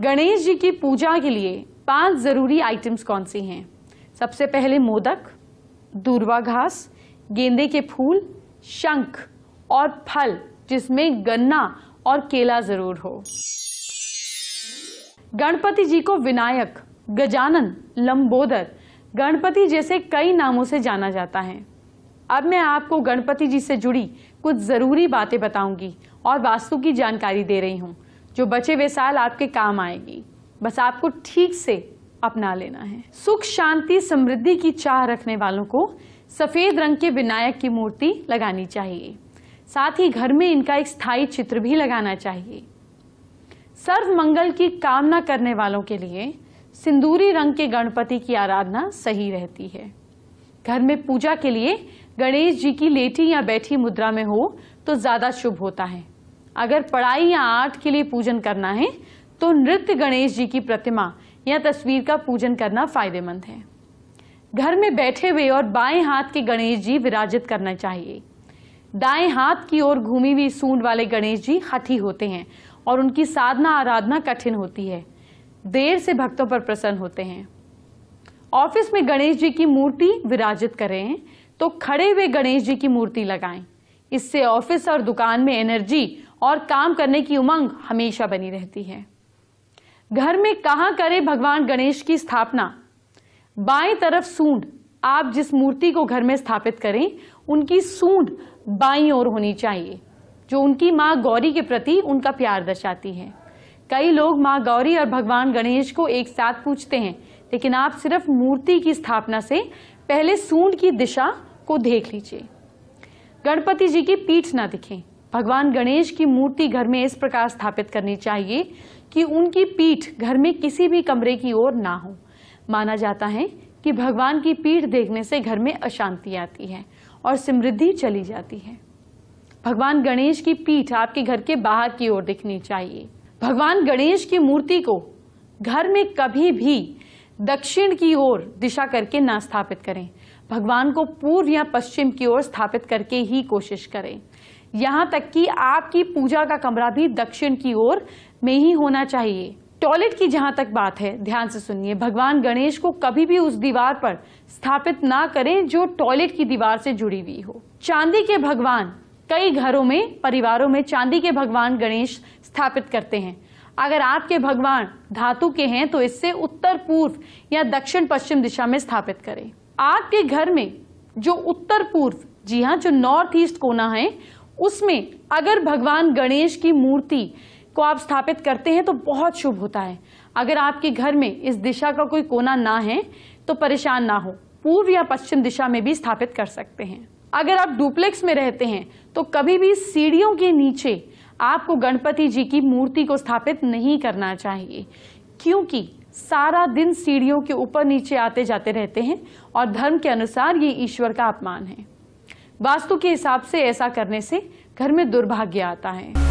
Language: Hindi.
गणेश जी की पूजा के लिए 5 जरूरी आइटम्स कौन सी हैं? सबसे पहले मोदक, दूर्वा घास, गेंदे के फूल, शंख और फल जिसमें गन्ना और केला जरूर हो। गणपति जी को विनायक, गजानन, लंबोदर, गणपति जैसे कई नामों से जाना जाता है। अब मैं आपको गणपति जी से जुड़ी कुछ जरूरी बातें बताऊंगी और वास्तु की जानकारी दे रही हूं जो बचे हुए साल आपके काम आएगी। बस आपको ठीक से अपना लेना है। सुख, शांति, समृद्धि की चाह रखने वालों को सफेद रंग के विनायक की मूर्ति लगानी चाहिए। साथ ही घर में इनका एक स्थायी चित्र भी लगाना चाहिए। सर्व मंगल की कामना करने वालों के लिए सिंदूरी रंग के गणपति की आराधना सही रहती है। घर में पूजा के लिए गणेश जी की लेटी या बैठी मुद्रा में हो तो ज्यादा शुभ होता है। अगर पढ़ाई या आर्ट के लिए पूजन करना है तो नृत्य गणेश जी की प्रतिमा या तस्वीर का पूजन करना फायदेमंद है। घर में बैठे हुए और बाएं हाथ के गणेश जी विराजित करना चाहिए। दाएं हाथ की ओर घूमी हुई सूंड वाले गणेश जी हठी होते हैं और उनकी साधना आराधना कठिन होती है। देर से भक्तों पर प्रसन्न होते हैं। ऑफिस में गणेश जी की मूर्ति विराजित करें तो खड़े हुए गणेश जी की मूर्ति लगाएं। इससे ऑफिस और दुकान में एनर्जी और काम करने की उमंग हमेशा बनी रहती है। घर में कहां करें भगवान गणेश की स्थापना? बाएं तरफ सूंड, आप जिस मूर्ति को घर में स्थापित करें उनकी सूंड बाईं ओर होनी चाहिए, जो उनकी मां गौरी के प्रति उनका प्यार दर्शाती है। कई लोग मां गौरी और भगवान गणेश को एक साथ पूजते हैं, लेकिन आप सिर्फ मूर्ति की स्थापना से पहले सूंड की दिशा को देख लीजिए। गणपति जी की पीठ ना दिखे। भगवान गणेश की मूर्ति घर में इस प्रकार स्थापित करनी चाहिए कि उनकी पीठ घर में किसी भी कमरे की ओर ना हो। माना जाता है कि भगवान की पीठ देखने से घर में अशांति आती है और समृद्धि चली जाती है। भगवान गणेश की पीठ आपके घर के बाहर की ओर दिखनी चाहिए। भगवान गणेश की मूर्ति को घर में कभी भी दक्षिण की ओर दिशा करके ना स्थापित करें। भगवान को पूर्व या पश्चिम की ओर स्थापित करके ही कोशिश करें। यहाँ तक कि आपकी पूजा का कमरा भी दक्षिण की ओर में ही होना चाहिए। टॉयलेट की जहां तक बात है, ध्यान से सुनिए। भगवान गणेश को कभी भी उस दीवार पर स्थापित ना करें जो टॉयलेट की दीवार से जुड़ी हुई हो। चांदी के भगवान कई घरों में, परिवारों में चांदी के भगवान गणेश स्थापित करते हैं। अगर आपके भगवान धातु के हैं तो इससे उत्तर पूर्व या दक्षिण पश्चिम दिशा में स्थापित करें। आपके घर में जो उत्तर पूर्व, जी हाँ, जो नॉर्थ ईस्ट कोना है, उसमें अगर भगवान गणेश की मूर्ति को आप स्थापित करते हैं तो बहुत शुभ होता है। अगर आपके घर में इस दिशा का कोई कोना ना है तो परेशान ना हो, पूर्व या पश्चिम दिशा में भी स्थापित कर सकते हैं। अगर आप डुप्लेक्स में रहते हैं तो कभी भी सीढ़ियों के नीचे आपको गणपति जी की मूर्ति को स्थापित नहीं करना चाहिए, क्योंकि सारा दिन सीढ़ियों के ऊपर नीचे आते जाते रहते हैं और धर्म के अनुसार ये ईश्वर का अपमान है। वास्तु के हिसाब से ऐसा करने से घर में दुर्भाग्य आता है।